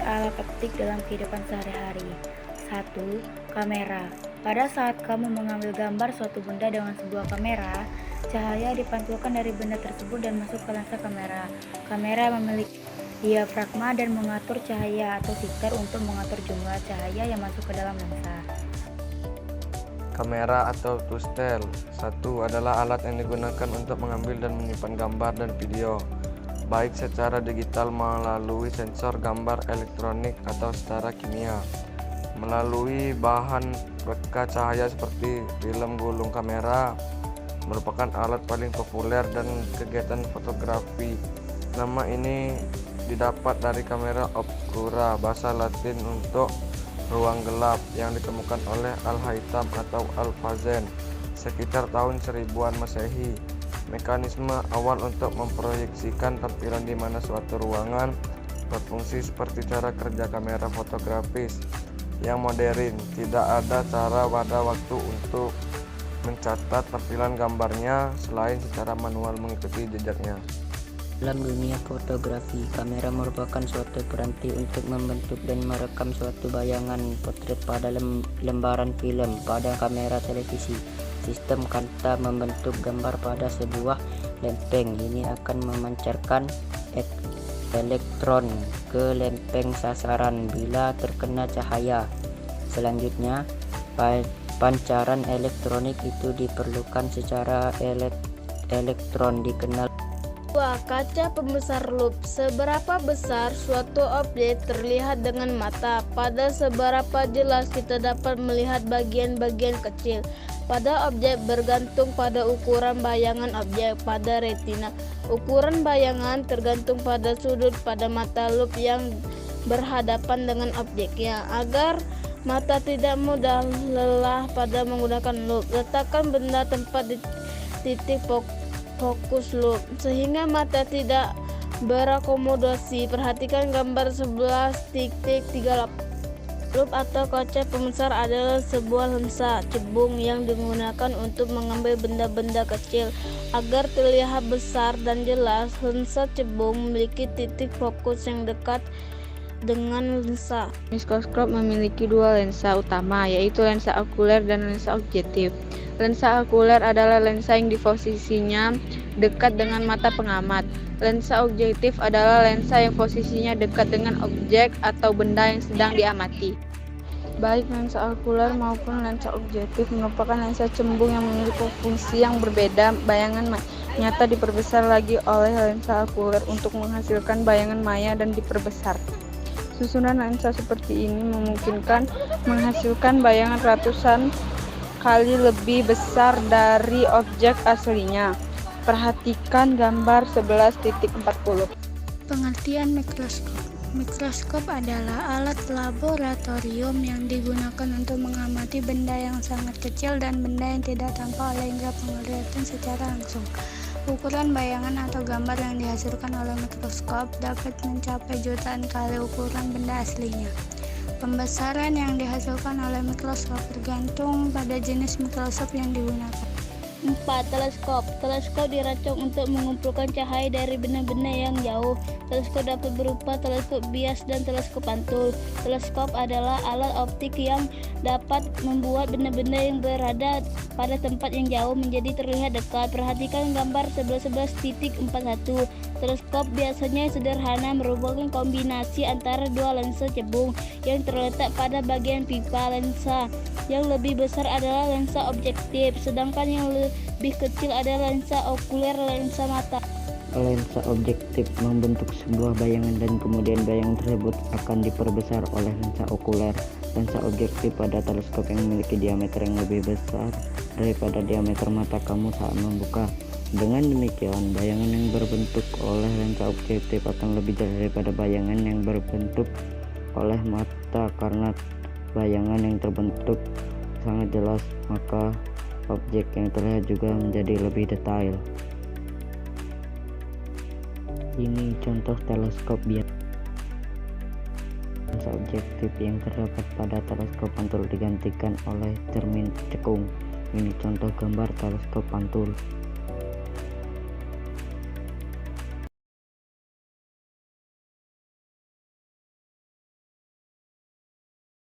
alat optik dalam kehidupan sehari-hari. 1. Kamera. Pada saat kamu mengambil gambar suatu benda dengan sebuah kamera, cahaya dipantulkan dari benda tersebut dan masuk ke lensa kamera. Kamera memiliki diafragma dan mengatur cahaya atau filter untuk mengatur jumlah cahaya yang masuk ke dalam lensa. Kamera atau to-still. 1 adalah alat yang digunakan untuk mengambil dan menyimpan gambar dan video, baik secara digital melalui sensor gambar elektronik atau secara kimia melalui bahan pekat cahaya seperti film gulung. Kamera merupakan alat paling populer dan kegiatan fotografi. Nama ini didapat dari kamera obscura, bahasa Latin untuk ruang gelap, yang ditemukan oleh Al-Haytham atau Al-Fazen sekitar tahun 1000-an Masehi. Mekanisme awal untuk memproyeksikan tampilan di mana suatu ruangan berfungsi seperti cara kerja kamera fotografis yang modern. Tidak ada cara pada waktu untuk mencatat tampilan gambarnya selain secara manual mengikuti jejaknya. Dalam dunia fotografi, kamera merupakan suatu peranti untuk membentuk dan merekam suatu bayangan potret pada lembaran film. Pada kamera televisi, sistem kanta membentuk gambar pada sebuah lempeng. Ini akan memancarkan elektron ke lempeng sasaran bila terkena cahaya. Selanjutnya, pancaran elektronik itu diperlukan secara elektron dikenal. 2. Kaca pembesar loop. Seberapa besar suatu objek terlihat dengan mata, pada seberapa jelas kita dapat melihat bagian-bagian kecil pada objek bergantung pada ukuran bayangan objek pada retina. Ukuran bayangan tergantung pada sudut pada mata loop yang berhadapan dengan objeknya. Agar mata tidak mudah lelah pada menggunakan loop, letakkan benda tempat di titik fokus loop sehingga mata tidak berakomodasi. Perhatikan gambar 11.38. Loop atau kaca pembesar adalah sebuah lensa cembung yang digunakan untuk mengambil benda-benda kecil agar terlihat besar dan jelas. Lensa cembung memiliki titik fokus yang dekat dengan lensa. Mikroskop memiliki dua lensa utama, yaitu lensa okuler dan lensa objektif. Lensa okuler adalah lensa yang posisinya dekat dengan mata pengamat. Lensa objektif adalah lensa yang posisinya dekat dengan objek atau benda yang sedang diamati. Baik lensa okuler maupun lensa objektif merupakan lensa cembung yang memiliki fungsi yang berbeda. Bayangan nyata diperbesar lagi oleh lensa okuler untuk menghasilkan bayangan maya dan diperbesar. Susunan lensa seperti ini memungkinkan menghasilkan bayangan ratusan kali lebih besar dari objek aslinya. Perhatikan gambar 11.40. Pengertian mikroskop. Mikroskop adalah alat laboratorium yang digunakan untuk mengamati benda yang sangat kecil dan benda yang tidak tampak oleh indera penglihatan secara langsung. Ukuran bayangan atau gambar yang dihasilkan oleh mikroskop dapat mencapai jutaan kali ukuran benda aslinya. Pembesaran yang dihasilkan oleh mikroskop bergantung pada jenis mikroskop yang digunakan. 4. Teleskop. Teleskop dirancang untuk mengumpulkan cahaya dari benda-benda yang jauh. Teleskop dapat berupa teleskop bias dan teleskop pantul. Teleskop adalah alat optik yang dapat membuat benda-benda yang berada pada tempat yang jauh menjadi terlihat dekat. Perhatikan gambar 11.41. Teleskop biasanya sederhana, merupakan kombinasi antara dua lensa cembung yang terletak pada bagian pipa. Lensa yang lebih besar adalah lensa objektif, sedangkan yang lebih kecil adalah lensa okuler, lensa mata. Lensa objektif membentuk sebuah bayangan dan kemudian bayangan tersebut akan diperbesar oleh lensa okuler. Lensa objektif pada teleskop yang memiliki diameter yang lebih besar daripada diameter mata kamu saat membuka. Dengan demikian, bayangan yang berbentuk oleh lensa objektif akan lebih jelas daripada bayangan yang berbentuk oleh mata. Karena bayangan yang terbentuk sangat jelas, maka objek yang terlihat juga menjadi lebih detail. Ini contoh teleskop biasa. Lensa objektif yang terdapat pada teleskop pantul digantikan oleh cermin cekung. Ini contoh gambar teleskop pantul.